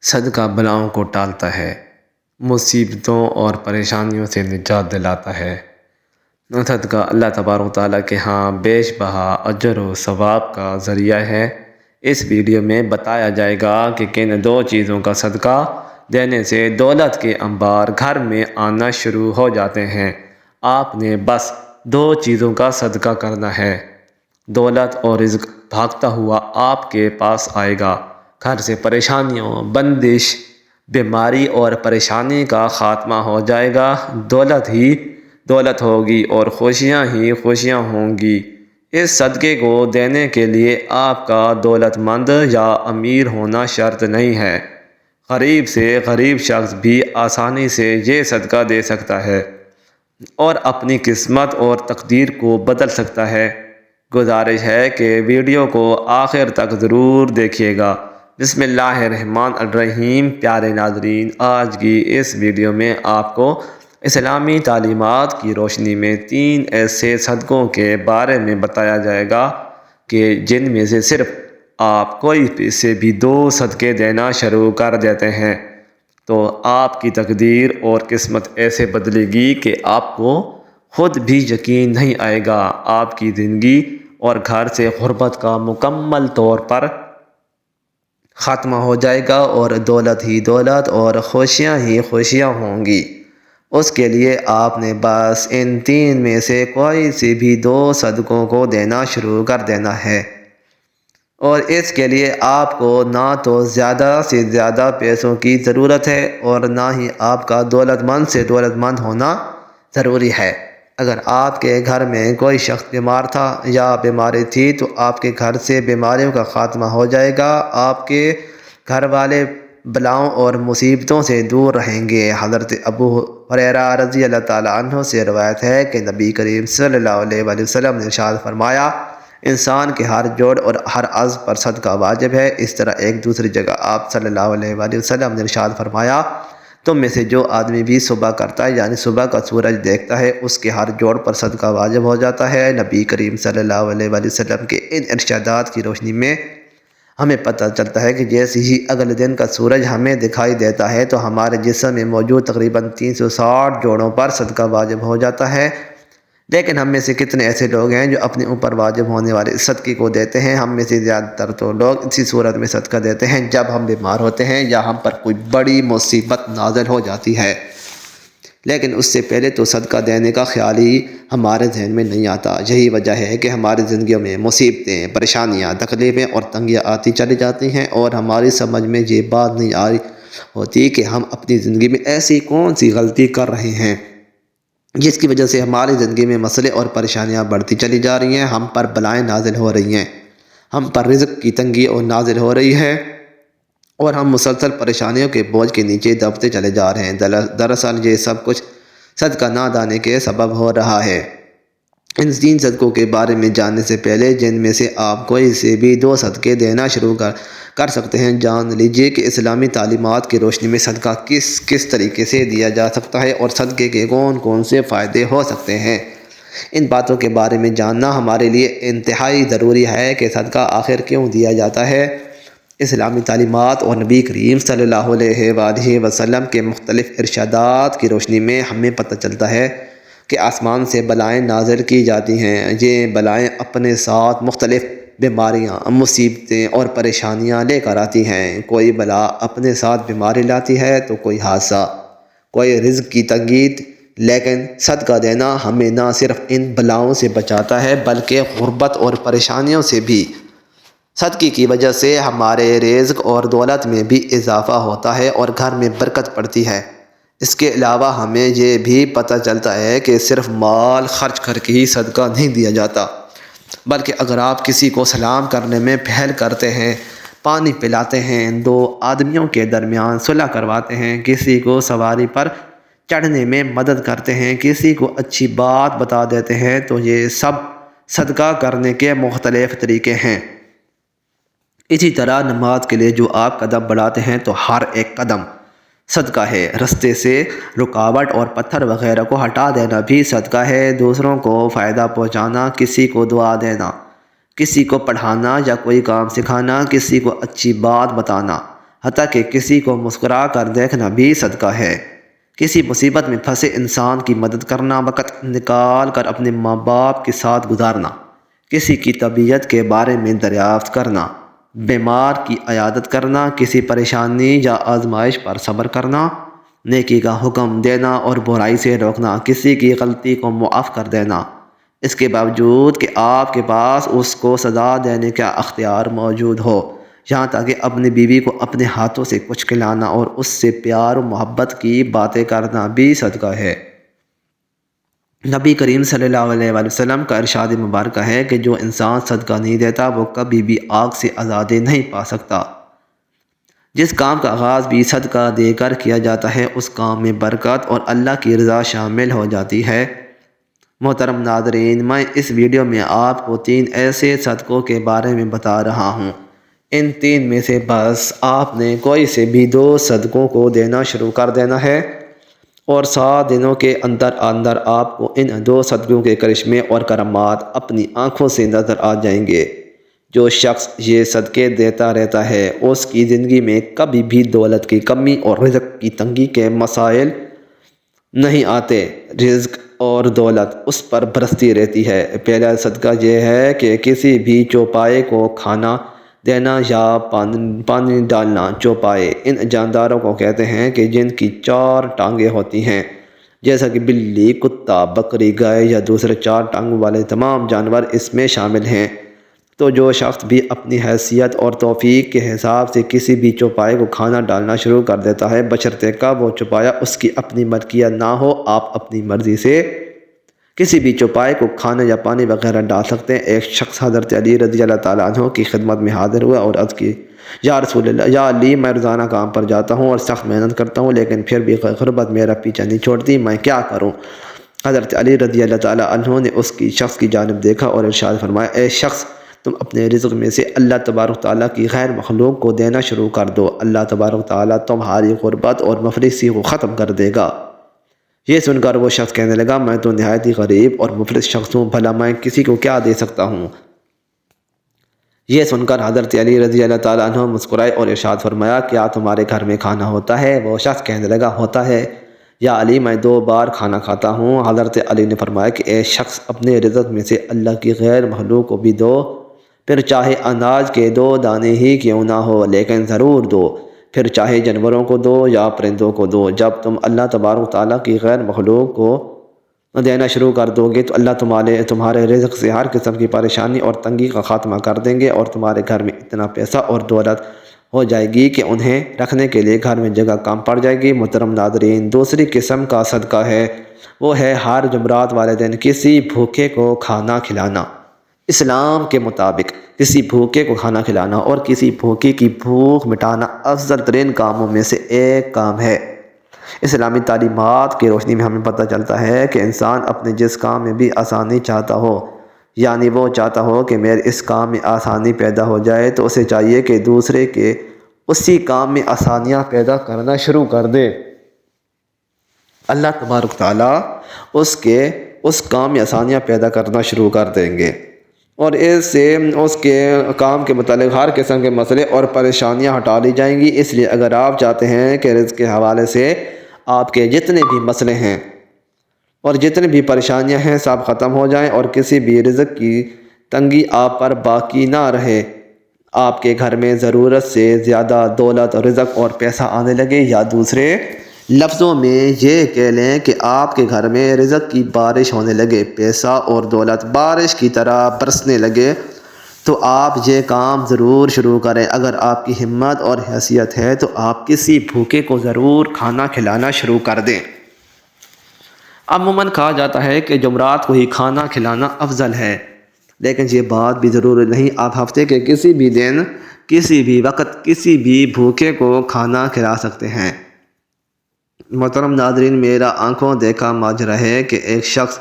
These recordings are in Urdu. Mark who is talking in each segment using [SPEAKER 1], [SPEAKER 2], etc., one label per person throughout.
[SPEAKER 1] صدقہ بلاؤں کو ٹالتا ہے، مصیبتوں اور پریشانیوں سے نجات دلاتا ہے۔ صدقہ اللہ تبارک و تعالیٰ کے ہاں بیش بہا اجر و ثواب کا ذریعہ ہے۔ اس ویڈیو میں بتایا جائے گا کہ کن دو چیزوں کا صدقہ دینے سے دولت کے انبار گھر میں آنا شروع ہو جاتے ہیں۔ آپ نے بس دو چیزوں کا صدقہ کرنا ہے، دولت اور رزق بھاگتا ہوا آپ کے پاس آئے گا۔ گھر سے پریشانیوں، بندش، بیماری اور پریشانی کا خاتمہ ہو جائے گا۔ دولت ہی دولت ہوگی اور خوشیاں ہی خوشیاں ہوں گی۔ اس صدقے کو دینے کے لیے آپ کا دولت مند یا امیر ہونا شرط نہیں ہے۔ غریب سے غریب شخص بھی آسانی سے یہ صدقہ دے سکتا ہے اور اپنی قسمت اور تقدیر کو بدل سکتا ہے۔ گزارش ہے کہ ویڈیو کو آخر تک ضرور دیکھیے گا۔ بسم اللہ الرحمن الرحیم۔ پیارے ناظرین، آج کی اس ویڈیو میں آپ کو اسلامی تعلیمات کی روشنی میں 3 ایسے صدقوں کے بارے میں بتایا جائے گا کہ جن میں سے صرف آپ کوئی سے بھی 2 صدقے دینا شروع کر دیتے ہیں تو آپ کی تقدیر اور قسمت ایسے بدلے گی کہ آپ کو خود بھی یقین نہیں آئے گا۔ آپ کی زندگی اور گھر سے غربت کا مکمل طور پر ختم ہو جائے گا اور دولت ہی دولت اور خوشیاں ہی خوشیاں ہوں گی۔ اس کے لیے آپ نے بس ان 3 میں سے کوئی سے بھی 2 صدقوں کو دینا شروع کر دینا ہے، اور اس کے لیے آپ کو نہ تو زیادہ سے زیادہ پیسوں کی ضرورت ہے اور نہ ہی آپ کا دولت مند سے دولت مند ہونا ضروری ہے۔ اگر آپ کے گھر میں کوئی شخص بیمار تھا یا بیماری تھی تو آپ کے گھر سے بیماریوں کا خاتمہ ہو جائے گا۔ آپ کے گھر والے بلاؤں اور مصیبتوں سے دور رہیں گے۔ حضرت ابو ہریرہ رضی اللہ تعالیٰ عنہ سے روایت ہے کہ نبی کریم صلی اللہ علیہ وآلہ وسلم نے ارشاد فرمایا، انسان کے ہر جوڑ اور ہر عضو پر صدقہ واجب ہے۔ اس طرح ایک دوسری جگہ آپ صلی اللہ علیہ وآلہ وسلم نے ارشاد فرمایا، تم میں سے جو آدمی بھی صبح کرتا ہے یعنی صبح کا سورج دیکھتا ہے اس کے ہر جوڑ پر صدقہ واجب ہو جاتا ہے۔ نبی کریم صلی اللہ علیہ وآلہ وسلم کے ان ارشادات کی روشنی میں ہمیں پتہ چلتا ہے کہ جیسے ہی اگلے دن کا سورج ہمیں دکھائی دیتا ہے تو ہمارے جسم میں موجود تقریباً 360 جوڑوں پر صدقہ واجب ہو جاتا ہے۔ لیکن ہم میں سے کتنے ایسے لوگ ہیں جو اپنے اوپر واجب ہونے والے صدقے کو دیتے ہیں؟ ہم میں سے زیادہ تر تو لوگ اسی صورت میں صدقہ دیتے ہیں جب ہم بیمار ہوتے ہیں یا ہم پر کوئی بڑی مصیبت نازل ہو جاتی ہے، لیکن اس سے پہلے تو صدقہ دینے کا خیال ہی ہمارے ذہن میں نہیں آتا۔ یہی وجہ ہے کہ ہماری زندگیوں میں مصیبتیں، پریشانیاں، تکلیفیں اور تنگیاں آتی چلی جاتی ہیں اور ہماری سمجھ میں یہ بات نہیں آ رہی ہوتی کہ ہم اپنی زندگی میں ایسی کون سی غلطی کر رہے ہیں جس کی وجہ سے ہماری زندگی میں مسئلے اور پریشانیاں بڑھتی چلی جا رہی ہیں، ہم پر بلائیں نازل ہو رہی ہیں، ہم پر رزق کی تنگی اور نازل ہو رہی ہے اور ہم مسلسل پریشانیوں کے بوجھ کے نیچے دبتے چلے جا رہے ہیں۔ دراصل یہ سب کچھ صدقہ نہ دینے کے سبب ہو رہا ہے۔ ان 3 صدقوں کے بارے میں جاننے سے پہلے جن میں سے آپ کوئی سے بھی 2 صدقے دینا شروع کر سکتے ہیں، جان لیجئے کہ اسلامی تعلیمات کی روشنی میں صدقہ کس طریقے سے دیا جا سکتا ہے اور صدقے کے کون کون سے فائدے ہو سکتے ہیں۔ ان باتوں کے بارے میں جاننا ہمارے لیے انتہائی ضروری ہے کہ صدقہ آخر کیوں دیا جاتا ہے۔ اسلامی تعلیمات اور نبی کریم صلی اللہ علیہ وآلہ وسلم کے مختلف ارشادات کی روشنی میں ہمیں پتہ چلتا ہے کہ آسمان سے بلائیں نازل کی جاتی ہیں۔ یہ بلائیں اپنے ساتھ مختلف بیماریاں، مصیبتیں اور پریشانیاں لے کر آتی ہیں۔ کوئی بلا اپنے ساتھ بیماری لاتی ہے تو کوئی حادثہ، کوئی رزق کی تنگی، لیکن صدقہ دینا ہمیں نہ صرف ان بلاؤں سے بچاتا ہے بلکہ غربت اور پریشانیوں سے بھی۔ صدقے کی وجہ سے ہمارے رزق اور دولت میں بھی اضافہ ہوتا ہے اور گھر میں برکت پڑتی ہے۔ اس کے علاوہ ہمیں یہ بھی پتہ چلتا ہے کہ صرف مال خرچ کر کے ہی صدقہ نہیں دیا جاتا، بلکہ اگر آپ کسی کو سلام کرنے میں پہل کرتے ہیں، پانی پلاتے ہیں، 2 آدمیوں کے درمیان صلح کرواتے ہیں، کسی کو سواری پر چڑھنے میں مدد کرتے ہیں، کسی کو اچھی بات بتا دیتے ہیں، تو یہ سب صدقہ کرنے کے مختلف طریقے ہیں۔ اسی طرح نماز کے لیے جو آپ قدم بڑھاتے ہیں تو ہر ایک قدم صدقہ ہے۔ رستے سے رکاوٹ اور پتھر وغیرہ کو ہٹا دینا بھی صدقہ ہے۔ دوسروں کو فائدہ پہنچانا، کسی کو دعا دینا، کسی کو پڑھانا یا کوئی کام سکھانا، کسی کو اچھی بات بتانا،
[SPEAKER 2] حتیٰ کہ کسی کو مسکرا کر دیکھنا بھی صدقہ ہے۔ کسی مصیبت میں پھنسے انسان کی مدد کرنا، وقت نکال کر اپنے ماں باپ کے ساتھ گزارنا، کسی کی طبیعت کے بارے میں دریافت کرنا، بیمار کی عیادت کرنا، کسی پریشانی یا آزمائش پر صبر کرنا، نیکی کا حکم دینا اور برائی سے روکنا، کسی کی غلطی کو معاف کر دینا، اس کے باوجود کہ آپ کے پاس اس کو سزا دینے کا اختیار موجود ہو، یہاں تک کہ اپنی بیوی کو اپنے ہاتھوں سے کچھ کھلانا اور اس سے پیار و محبت کی باتیں کرنا بھی صدقہ ہے۔ نبی کریم صلی اللہ علیہ وآلہ وسلم کا ارشاد مبارکہ ہے کہ جو انسان صدقہ نہیں دیتا وہ کبھی بھی آگ سے آزادی نہیں پا سکتا۔ جس کام کا آغاز بھی صدقہ دے کر کیا جاتا ہے اس کام میں برکت اور اللہ کی رضا شامل ہو جاتی ہے۔ محترم ناظرین، میں اس ویڈیو میں آپ کو 3 ایسے صدقوں کے بارے میں بتا رہا ہوں۔ ان 3 میں سے بس آپ نے کوئی سے بھی 2 صدقوں کو دینا شروع کر دینا ہے اور 7 دنوں کے اندر اندر آپ کو ان 2 صدقوں کے کرشمے اور کرامات اپنی آنکھوں سے نظر آ جائیں گے۔ جو شخص یہ صدقے دیتا رہتا ہے اس کی زندگی میں کبھی بھی دولت کی کمی اور رزق کی تنگی کے مسائل نہیں آتے، رزق اور دولت اس پر برستی رہتی ہے۔ پہلا صدقہ یہ ہے کہ کسی بھی چوپائے کو کھانا دینا یا پانی ڈالنا۔ چوپائے ان جانداروں کو کہتے ہیں کہ جن کی 4 ٹانگیں ہوتی ہیں، جیسا کہ بلی، کتا، بکری، گائے یا دوسرے 4 ٹانگوں والے تمام جانور اس میں شامل ہیں۔ تو جو شخص بھی اپنی حیثیت اور توفیق کے حساب سے کسی بھی چوپائے کو کھانا ڈالنا شروع کر دیتا ہے، بشرطے کہ وہ چوپایا اس کی اپنی ملکیت نہ ہو، آپ اپنی مرضی سے کسی بھی چوپائے کو کھانا یا پانی وغیرہ ڈال سکتے ہیں۔ ایک شخص حضرت علی رضی اللہ تعالیٰ عنہ کی خدمت میں حاضر ہوا اور عرض کی، یا رسول اللہ، یا علی، میں روزانہ کام پر جاتا ہوں اور سخت محنت کرتا ہوں لیکن پھر بھی غربت میرا پیچھا نہیں چھوڑتی، میں کیا کروں؟ حضرت علی رضی اللہ تعالیٰ عنہ نے اس کی شخص کی جانب دیکھا اور ارشاد فرمایا، اے شخص، تم اپنے رزق میں سے اللہ تبارک تعالیٰ کی غیر مخلوق کو دینا شروع کر دو، اللہ تبارک تعالیٰ تمہاری غربت اور مفلسی کو ختم کر دے گا۔ یہ سن کر وہ شخص کہنے لگا، میں تو نہایت ہی غریب اور مفلس شخص ہوں، بھلا میں کسی کو کیا دے سکتا ہوں؟ یہ سن کر حضرت علی رضی اللہ تعالیٰ عنہ مسکرائے اور ارشاد فرمایا، کیا تمہارے گھر میں کھانا ہوتا ہے؟ وہ شخص کہنے لگا، ہوتا ہے یا علی، میں 2 بار کھانا کھاتا ہوں۔ حضرت علی نے فرمایا کہ اے شخص، اپنے رزق میں سے اللہ کی غیر مخلوق کو بھی دو، پھر چاہے اناج کے 2 دانے ہی کیوں نہ ہو لیکن ضرور دو، پھر چاہے جانوروں کو دو یا پرندوں کو دو۔ جب تم اللہ تبارک تعالیٰ کی غیر مخلوق کو دینا شروع کر دو گے تو اللہ تمہارے رزق سے ہر قسم کی پریشانی اور تنگی کا خاتمہ کر دیں گے اور تمہارے گھر میں اتنا پیسہ اور دولت ہو جائے گی کہ انہیں رکھنے کے لیے گھر میں جگہ کم پڑ جائے گی۔ محترم ناظرین، دوسری قسم کا صدقہ ہے وہ ہے ہر جمعرات والے دن کسی بھوکے کو کھانا کھلانا۔ اسلام کے مطابق کسی بھوکے کو کھانا کھلانا اور کسی بھوکے کی بھوک مٹانا افضل ترین کاموں میں سے ایک کام ہے۔ اسلامی تعلیمات کی روشنی میں ہمیں پتہ چلتا ہے کہ انسان اپنے جس کام میں بھی آسانی چاہتا ہو، یعنی وہ چاہتا ہو کہ میرے اس کام میں آسانی پیدا ہو جائے، تو اسے چاہیے کہ دوسرے کے اسی کام میں آسانیاں پیدا کرنا شروع کر دے۔ اللہ تبارک تعالیٰ اس کام میں آسانیاں پیدا کرنا شروع کر دیں گے اور اس سے اس کے کام کے متعلق ہر قسم کے مسئلے اور پریشانیاں ہٹا لی جائیں گی۔ اس لیے اگر آپ چاہتے ہیں کہ رزق کے حوالے سے آپ کے جتنے بھی مسئلے ہیں اور جتنے بھی پریشانیاں ہیں سب ختم ہو جائیں اور کسی بھی رزق کی تنگی آپ پر باقی نہ رہے، آپ کے گھر میں ضرورت سے زیادہ دولت، رزق اور پیسہ آنے لگے، یا دوسرے لفظوں میں یہ کہہ لیں کہ آپ کے گھر میں رزق کی بارش ہونے لگے، پیسہ اور دولت بارش کی طرح برسنے لگے، تو آپ یہ کام ضرور شروع کریں۔ اگر آپ کی ہمت اور حیثیت ہے تو آپ کسی بھوکے کو ضرور کھانا کھلانا شروع کر دیں۔ عموماً کہا جاتا ہے کہ جمعرات کو ہی کھانا کھلانا افضل ہے، لیکن یہ بات بھی ضروری نہیں۔ آپ ہفتے کے کسی بھی دن، کسی بھی وقت، کسی بھی بھوکے کو کھانا کھلا سکتے ہیں۔ محترم ناظرین، میرا آنکھوں دیکھا ماجرا ہے کہ ایک شخص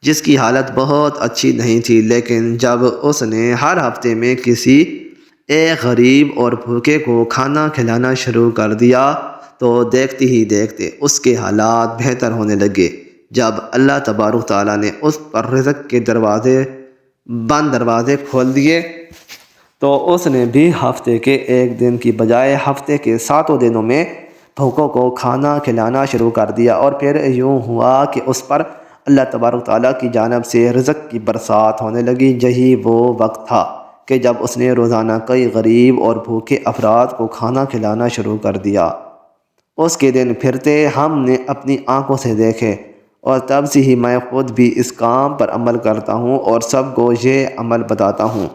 [SPEAKER 2] جس کی حالت بہت اچھی نہیں تھی، لیکن جب اس نے ہر ہفتے میں کسی ایک غریب اور بھوکے کو کھانا کھلانا شروع کر دیا تو دیکھتے ہی دیکھتے اس کے حالات بہتر ہونے لگے۔ جب اللہ تبارک تعالیٰ نے اس پر رزق کے بند دروازے کھول دیے تو اس نے بھی ہفتے کے ایک دن کی بجائے ہفتے کے 7 دنوں میں بھوکوں کو کھانا کھلانا شروع کر دیا، اور پھر یوں ہوا کہ اس پر اللہ تبارک تعالیٰ کی جانب سے رزق کی برسات ہونے لگی۔ یہی وہ وقت تھا کہ جب اس نے روزانہ کئی غریب اور بھوکے افراد کو کھانا کھلانا شروع کر دیا۔ اس کے دن پھرتے ہم نے اپنی آنکھوں سے دیکھے، اور تب سے ہی میں خود بھی اس کام پر عمل کرتا ہوں اور سب کو یہ عمل بتاتا ہوں۔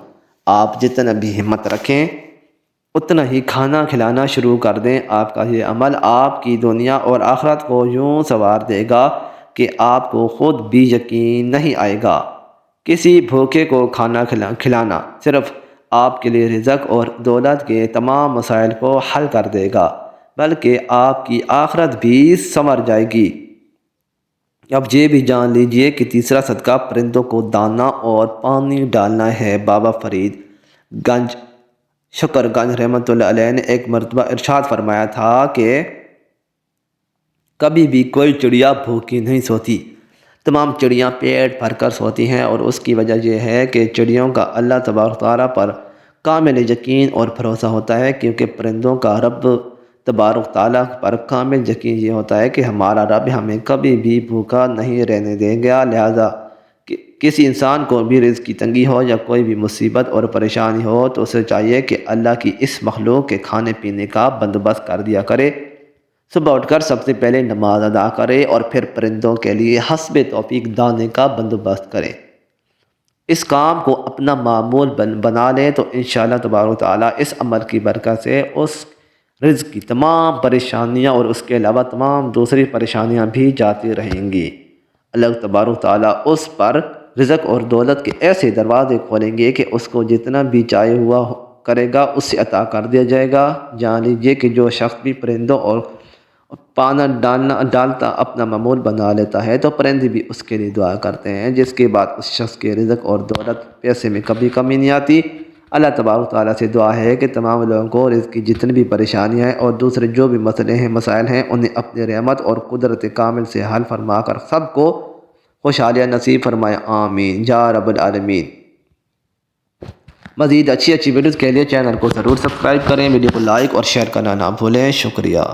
[SPEAKER 2] آپ جتنا بھی ہمت رکھیں اتنا ہی کھانا کھلانا شروع کر دیں۔ آپ کا یہ عمل آپ کی دنیا اور آخرت کو یوں سنوار دے گا کہ آپ کو خود بھی یقین نہیں آئے گا۔ کسی بھوکے کو کھانا کھلانا صرف آپ کے لیے رزق اور دولت کے تمام مسائل کو حل کر دے گا، بلکہ آپ کی آخرت بھی سنور جائے گی۔ اب یہ بھی جان لیجئے کہ تیسرا صدقہ پرندوں کو دانہ اور پانی ڈالنا ہے۔ بابا فرید گنج شکر گنج رحمۃ اللہ علیہ نے ایک مرتبہ ارشاد فرمایا تھا کہ کبھی بھی کوئی چڑیا بھوکی نہیں سوتی، تمام چڑیاں پیٹ بھر کر سوتی ہیں، اور اس کی وجہ یہ ہے کہ چڑیوں کا اللہ تبارک تعالیٰ پر کامل یقین اور بھروسہ ہوتا ہے، کیونکہ پرندوں کا رب تبارک تعالیٰ پر کامل یقین یہ ہوتا ہے کہ ہمارا رب ہمیں کبھی بھی بھوکا نہیں رہنے دے گا۔ لہذا کسی انسان کو بھی رزق کی تنگی ہو یا کوئی بھی مصیبت اور پریشانی ہو تو اسے چاہیے کہ اللہ کی اس مخلوق کے کھانے پینے کا بندوبست کر دیا کرے۔ صبح اٹھ کر سب سے پہلے نماز ادا کرے اور پھر پرندوں کے لیے حسب توفیق دانے کا بندوبست کرے۔ اس کام کو اپنا معمول بنا لیں تو انشاءاللہ تبارک تعالیٰ اس عمل کی برکت سے اس رزق کی تمام پریشانیاں اور اس کے علاوہ تمام دوسری پریشانیاں بھی جاتی رہیں گی۔ اللہ تبارک تعالیٰ اس پر رزق اور دولت کے ایسے دروازے کھولیں گے کہ اس کو جتنا بھی چاہے ہوا کرے گا اس سے عطا کر دیا جائے گا۔ جان لیجیے کہ جو شخص بھی پرندوں اور پانا ڈالتا اپنا معمول بنا لیتا ہے تو پرندے بھی اس کے لیے دعا کرتے ہیں، جس کے بعد اس شخص کے رزق اور دولت پیسے میں کبھی کمی نہیں آتی۔ اللہ تبارک تعالیٰ سے دعا ہے کہ تمام لوگوں کو رزق کی جتنی بھی پریشانیاں ہیں اور دوسرے جو بھی مسئلے ہیں مسائل ہیں انہیں اپنی رحمت اور قدرت کامل سے حل فرما کر سب کو خوشحالیاں نصیب فرمائے، آمین یا رب العالمین۔ مزید اچھی ویڈیوز کے لیے چینل کو ضرور سبسکرائب کریں، ویڈیو کو لائک اور شیئر کرنا نہ بھولیں۔ شکریہ۔